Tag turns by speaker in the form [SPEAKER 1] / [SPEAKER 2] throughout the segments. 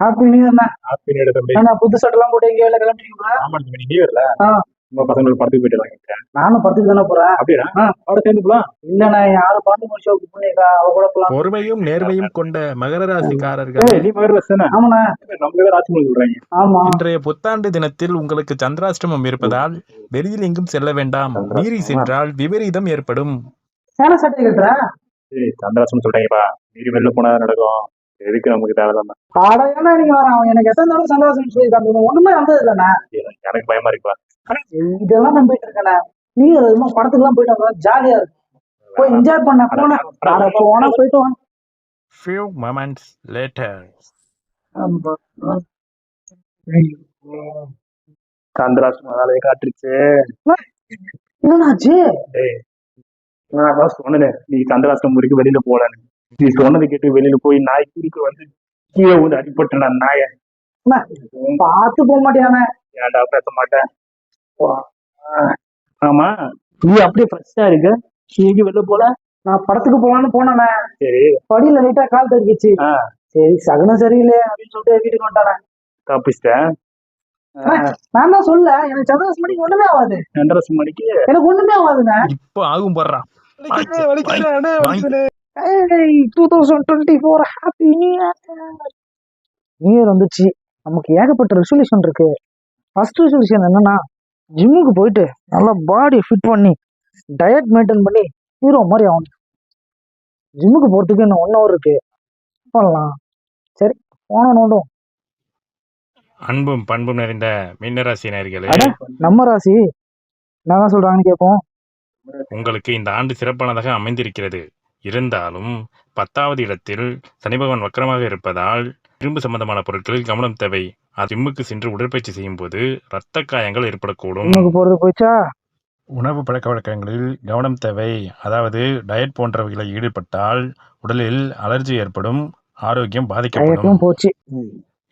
[SPEAKER 1] Happy new இயர்ண்ணா.
[SPEAKER 2] Happy new year தம்பி.
[SPEAKER 1] நான் புது சட்டெல்லாம் போட்டு எங்கேயோ வெளில கிளம்பிட்டீங்களா?
[SPEAKER 2] ஆமா தம்பி, நீ நியூ இயர்ல உங்க பசங்களுக்கு படத்துக்கு போயிட்டு வாங்கிட்டேன்.
[SPEAKER 1] நானும் படத்துக்கு தானே போறேன்.
[SPEAKER 2] அப்படியா? அவட சேர்ந்து போலாம்.
[SPEAKER 1] இல்லண்ணா, யாரும் பாட்டு முடிச்சு புண்ணியக்கா அவ கூட போலாம்.
[SPEAKER 3] பொறுமையும் நேர்மையும் கொண்ட மகர ராசிக்காரர்கள்,
[SPEAKER 2] நீ மகர ராசி தானே?
[SPEAKER 1] ஆமாண்ணா.
[SPEAKER 2] நம்ம ராசி சொல்றாங்க.
[SPEAKER 1] ஆமா.
[SPEAKER 3] இன்றைய புத்தாண்டு தினத்தில் உங்களுக்கு சந்திராஷ்டமம் இருப்பதால் வெளியில் எங்கும் செல்ல வேண்டாம். மீறி சென்றால் விபரீதம் ஏற்படும்.
[SPEAKER 1] சேலை சட்டை கட்டுற
[SPEAKER 2] சந்திராசம் சொல்றீங்கப்பா. மீறி வெளில போனா நடக்கும். எதுக்கு நமக்கு தேவையில்லாம?
[SPEAKER 1] ஏன்னா நீங்க வர எனக்கு எத்தனை தடவை சந்தோஷம் சொல்லியிருக்காங்க, ஒண்ணுமே வந்தது இல்லண்ணா.
[SPEAKER 2] எனக்கு பயமா இருக்குப்பா.
[SPEAKER 1] இதெல்லாம் நம்பிட்டு இருக்கேண்ணா. நீ படத்துக்கு எல்லாம் போயிட்டு வந்தா ஜாலியா இருக்கும். போய் என்ஜாய் பண்ண போனா போயிட்டு வாங்க.
[SPEAKER 3] Few moments later.
[SPEAKER 2] சந்திராசம் அதாலே காட்டுருச்சு.
[SPEAKER 1] என்னன்னாச்சு?
[SPEAKER 2] நான் சொன்னேன் நீ சந்திராஷ்டம் வரைக்கும் வெளியில போலன்னு. நீ சொன்னதை கேட்டு வெளியில போய் நாய் குறுக்கு வந்து கீழே வந்து அடிபட்ட நாய
[SPEAKER 1] பார்த்து போக மாட்டியானே?
[SPEAKER 2] ஏன்டா பேச மாட்டேன். ஆமா, நீ அப்படியே ஃப்ரெஷ்ஷா இருக்க. நீங்க வெளில போல?
[SPEAKER 1] நான் படத்துக்கு போலான்னு போனேண்ணே.
[SPEAKER 2] சரி,
[SPEAKER 1] படியில லைட்டா கால் தடுக்கிச்சு. சரி, சகுனம் சரியில்லை அப்படின்னு சொல்லிட்டு வீட்டுக்கு வந்துட்டானே.
[SPEAKER 2] தப்பிச்சிட்டேன்.
[SPEAKER 1] நான் தான் சொல்ல, எனக்கு சந்திராசு மணிக்கு ஒண்ணுமே ஆகாது.
[SPEAKER 2] சந்திராசு மணிக்கு
[SPEAKER 1] எனக்கு ஒண்ணுமே ஆகாதுண்ணே.
[SPEAKER 3] இப்போ ஆகும் போடுறா.
[SPEAKER 1] 2024 happy new year. New year வந்துச்சு. நமக்கு ஏகப்பட்ட ரெசல்யூஷன் இருக்கு. ஃபர்ஸ்ட் ரெசல்யூஷன் என்னன்னா, ஜிம்முக்கு போயிட்டு நல்லா பாடி ஃபிட் பண்ணி டயட் மெயின்டைன் பண்ணி ஹீரோ மாதிரி ஆகணும். ஜிம்முக்கு போறதுக்கு இன்னும் 1 hour இருக்கு. பண்ணலாம். சரி, போன நோண்டும்.
[SPEAKER 3] அன்பும் பண்பும் நிறைந்த மீனராசி நேயர்களே,
[SPEAKER 1] நம்ம ராசி என்னதான் சொல்றாங்கன்னு கேட்போம்.
[SPEAKER 3] உங்களுக்கு இந்த ஆண்டு சிறப்பானதாக அமைந்திருக்கிறது. இருந்தாலும் 10வது இடத்தில் சனி பகவான் வக்கரமாக இருப்பதால் இரும்பு சம்பந்தமான பொருட்களில் கவனம் தேவை. ஜிம்முக்கு சென்று உடற்பயிற்சி செய்யும் போது இரத்த காயங்கள் ஏற்படக்கூடும்.
[SPEAKER 1] போறது போச்சா?
[SPEAKER 3] உணவு பழக்க வழக்கங்களில் கவனம் தேவை. அதாவது டயட் போன்றவைகளை ஈடுபட்டால் உடலில் அலர்ஜி ஏற்படும், ஆரோக்கியம் பாதிக்கப்படும்.
[SPEAKER 1] போச்சு.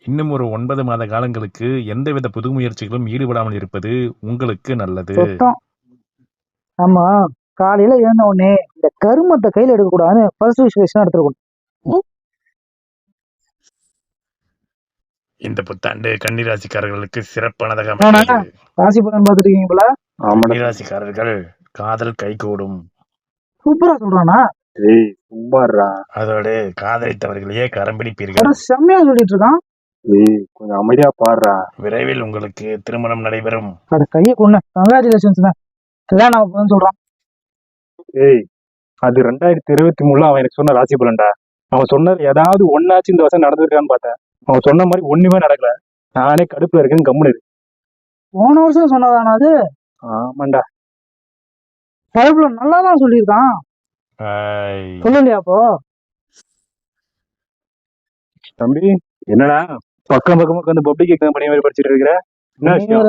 [SPEAKER 3] இன்னும் ஒரு 9 மாத காலங்களுக்கு எந்தவித புது முயற்சிகளும் ஈடுபடாமல் இருப்பது உங்களுக்கு நல்லது.
[SPEAKER 1] ஆமா, காலையில எழுந்த உடனே இந்த கருமத்தை கையில எடுக்க கூடாதுன்னு ஃபர்ஸ்ட் விஷயம் எடுத்துருக்கணும்.
[SPEAKER 3] இந்த புத்தாண்டு கன்னிராசிக்காரர்களுக்கு சிறப்பானதாக
[SPEAKER 1] ராசி பலன் பாத்துருக்கீங்களா?
[SPEAKER 3] கன்னிராசிக்காரர்கள் காதல் கைகூடும்.
[SPEAKER 1] சூப்பரா சொல்றானா?
[SPEAKER 3] அதோட காதலித்தவர்களையே கரம் பிடிப்பீர்கள்.
[SPEAKER 1] செம்மையா சொல்லிட்டு இருக்கான்.
[SPEAKER 2] கொஞ்சம் அமைதியா பாடுறா.
[SPEAKER 3] விரைவில் உங்களுக்கு திருமணம் நடைபெறும்.
[SPEAKER 1] கைய கொண்டு கங்க்ராச்சுலேஷன்ஸ் கல்யாணம் சொல்றான்.
[SPEAKER 2] அது 2023 அவன் எனக்கு சொன்ன ராசி பலன்டா. அவன் சொன்னது ஏதாவது ஒன்னாச்சு இந்த வருஷம் நடந்திருக்கான்னு பார்த்தேன். அவன் சொன்ன மாதிரி ஒண்ணுமே நடக்கல. நானே கடுப்புல இருக்கேன்னு கம்முனு.
[SPEAKER 1] போன வருஷம் சொன்னதானா அது?
[SPEAKER 2] ஆமாண்டா,
[SPEAKER 1] பைபிள்ல நல்லாதான் சொல்லியிருக்கான். சொல்லலையா அப்போ?
[SPEAKER 2] தம்பி என்னடா பக்கம் பக்கமா உட்காந்து பப்ளிக் எக்ஸாம் பண்ணி மாதிரி படிச்சுட்டு இருக்கிற?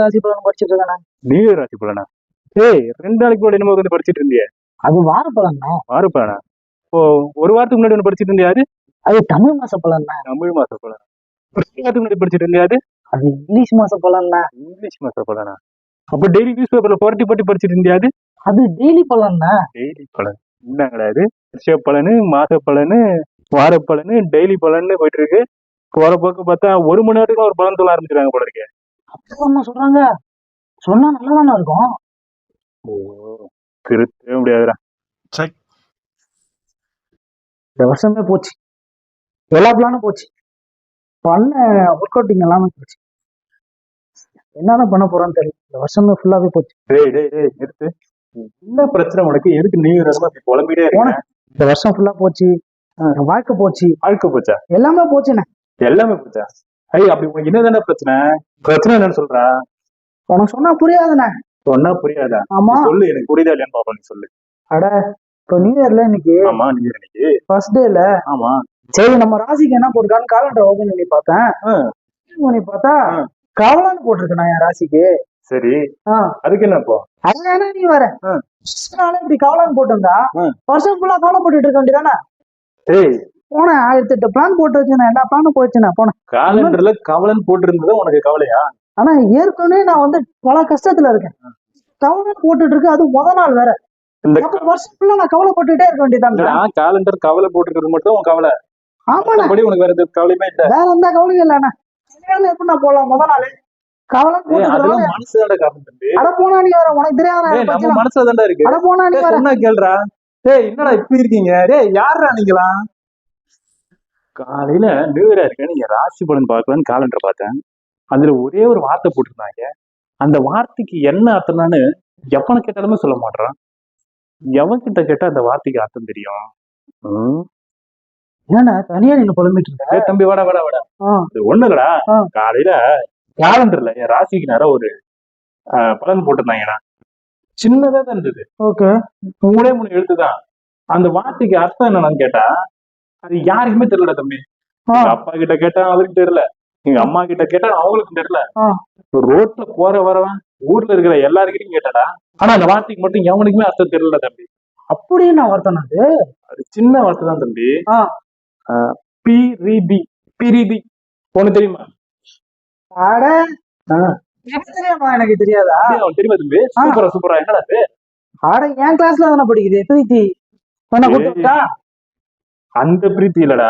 [SPEAKER 1] ராசி பலன் படிச்சுட்டு இருக்கானே.
[SPEAKER 2] நீ ராசி பலனா? 2 நாளைக்கு முன்னாடி என்னமோ வந்து படிச்சுட்டு இருந்தியே.
[SPEAKER 1] அது வார பலனா?
[SPEAKER 2] வார பலனா? இப்போ 1 வாரத்துக்கு முன்னாடி ஒன்று படிச்சுட்டு இருந்தியா?
[SPEAKER 1] அது தமிழ் மாச பலன்.
[SPEAKER 2] தமிழ் மாச பலனா? 1 வாரத்துக்கு முன்னாடி படிச்சுட்டு இருந்தியா?
[SPEAKER 1] அது இங்கிலீஷ் மாச பலன்.
[SPEAKER 2] இங்கிலீஷ் மாச பலனா? அப்ப டெய்லி நியூஸ் பேப்பர்ல புரட்டி படிச்சுட்டு இருந்தியா?
[SPEAKER 1] அது டெய்லி பலன்.
[SPEAKER 2] டெய்லி பலன் என்ன கிடையாது. வருஷ பலனு, மாச பலனு, வார பலனு, டெய்லி பலன்னு போயிட்டு இருக்கு. போற போக்கு பார்த்தா 1 மணி நேரத்துக்கு ஒரு பலன் சொல்ல ஆரம்பிச்சிருக்காங்க போல இருக்கே.
[SPEAKER 1] அப்பதான் சொல்றாங்க. சொன்னா நல்லாதானே இருக்கும்.
[SPEAKER 2] திருத்தவே முடியாதுடா.
[SPEAKER 1] இந்த வருஷமே போச்சு. எல்லா பிளானும் போச்சு. பண்ண ஒர்க் அவுட்டிங் எல்லாமே போச்சு. என்னதான் பண்ண போறான்னு தெரியல. இந்த வருஷமே ஃபுல்லாவே போச்சு.
[SPEAKER 2] எடுத்து என்ன பிரச்சனை உனக்கு? எதுக்கு நீ குழம்பிட்டே
[SPEAKER 1] போன? இந்த வருஷம் ஃபுல்லா போச்சு. வாழ்க்கை போச்சு.
[SPEAKER 2] வாழ்க்கை போச்சா?
[SPEAKER 1] எல்லாமே போச்சுண்ணே.
[SPEAKER 2] எல்லாமே போச்சா? அப்படி உனக்கு என்னதானே பிரச்சனை? பிரச்சனை என்னன்னு சொல்றா?
[SPEAKER 1] உனக்கு சொன்னா புரியாதுண்ணே.
[SPEAKER 2] சொன்னா புரியாதா?
[SPEAKER 1] ஆமா
[SPEAKER 2] சொல்லு, எனக்கு புரியுதா இல்லையான்னு பாப்பா. நீ சொல்லு.
[SPEAKER 1] அட, இப்போ நியூ இயர்ல இன்னைக்கு.
[SPEAKER 2] ஆமா, நியூ இயர் இன்னைக்கு
[SPEAKER 1] ஃபர்ஸ்ட் டேல.
[SPEAKER 2] ஆமா,
[SPEAKER 1] சரி நம்ம ராசிக்கு என்ன போட்டிருக்கான்னு காலண்டர் ஓபன் பண்ணி பார்த்தா கவலான்னு போட்டிருக்கேன் என் ராசிக்கு.
[SPEAKER 2] சரி, அதுக்கு என்ன இப்போ?
[SPEAKER 1] அது நீ வர இப்படி கவலான்னு போட்டிருந்தா வருஷம் ஃபுல்லா கவலை போட்டுட்டு இருக்க வேண்டியதானே? போனேன் 1008 பிளான் போட்டு வச்சு எல்லா பிளானும் போயிடுச்சு. நான் போனேன்.
[SPEAKER 2] காலண்டர்ல கவலன்னு போட்டு இருந்தது உனக்கு கவலையா?
[SPEAKER 1] ஆனா ஏற்கனவே நான் வந்து பல கஷ்டத்துல இருக்கேன். கவலை போட்டுட்டு இருக்கு. அது முதல் நாள் வேற. இந்த வருஷம் ஃபுல்லா நான் கவலைப்பட்டுட்டே இருக்க வேண்டியதான்.
[SPEAKER 2] காலண்டர் கவலை போட்டுக்கிறது மட்டும் உன் கவலை.
[SPEAKER 1] ஆமாண்ணா,
[SPEAKER 2] மத்தபடி உனக்கு வேற எந்த கவலையுமே இல்ல.
[SPEAKER 1] வேற எந்த கவலையும் இல்லண்ணா. கல்யாணம் எப்ப நான் போலாம் முத நாள் கவலை
[SPEAKER 2] அதெல்லாம்
[SPEAKER 1] போட்டு
[SPEAKER 2] மனசுதான்டா காரணம் தம்பி.
[SPEAKER 1] அட போனா நீ வர உனக்கு தெரியாத
[SPEAKER 2] நம்ம மனசுலதான்டா இருக்கு.
[SPEAKER 1] அட போனா நீ வர
[SPEAKER 2] சொன்னா கேளுடா. என்னடா இப்படி இருக்கீங்க? யாரா நீங்களா? காலையில நியூ இயரா இருக்க நீங்க ராசி பலன் பார்க்கலான்னு காலண்டர் பார்த்தேன். அதுல ஒரே ஒரு வார்த்தை போட்டிருந்தாங்க. அந்த வார்த்தைக்கு என்ன அர்த்தம்னு எவனை கேட்டாலுமே சொல்ல மாட்டான். எவன் கிட்ட கேட்டா அந்த வார்த்தைக்கு அர்த்தம் தெரியும்?
[SPEAKER 1] ஏன்னா தனியா நீங்க புலம்பிட்டு இருக்க.
[SPEAKER 2] தம்பி வாடா வாடா வாடா. இது ஒண்ணு இல்லடா. காலையில கேலண்டர்ல என் ராசிக்கு நேரம் ஒரு பலன் போட்டிருந்தாங்கடா. சின்னதா தான் இருந்தது.
[SPEAKER 1] ஓகே,
[SPEAKER 2] 3 எழுத்துதான். அந்த வார்த்தைக்கு அர்த்தம் என்னன்னு கேட்டா அது யாருக்குமே தெரியல தம்பி. எங்க அப்பா கிட்ட கேட்டா அவருக்கு தெரியல, எங்க அம்மா கிட்ட கேட்டா அவங்களுக்கும் தெரியல. ரோட்ல போற வரவன் ஊர்ல இருக்கிற எல்லாருக்கிட்டையும் கேட்டாடா. ஆனா அந்த வார்த்தைக்கு மட்டும் எவனுக்குமே அர்த்தம் தெரியல தம்பி.
[SPEAKER 1] அப்படி என்ன வார்த்தை?
[SPEAKER 2] அது சின்ன வார்த்தை தான் தம்பி. பிரிபி பிரிபி ஒண்ணு தெரியுமா?
[SPEAKER 1] அட தெரியாமா? எனக்கு தெரியாதா?
[SPEAKER 2] தெரியுமா தம்பி? சூப்பரா சூப்பரா. என்னடா அது?
[SPEAKER 1] அட என் கிளாஸ்ல தானே படிக்குது பிரீத்தி.
[SPEAKER 2] அந்த பிரீத்தி இல்லடா,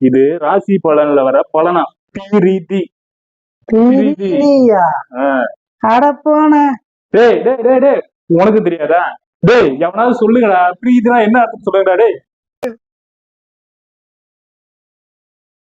[SPEAKER 2] இது ராசி பலன்ல வர பலனா. பிரீத்தி.
[SPEAKER 1] அட போன.
[SPEAKER 2] உனக்கு தெரியாதா? எவனாவது சொல்லுங்கடா, பிரீத்தினா என்ன அர்த்தம் சொல்லுங்கடா.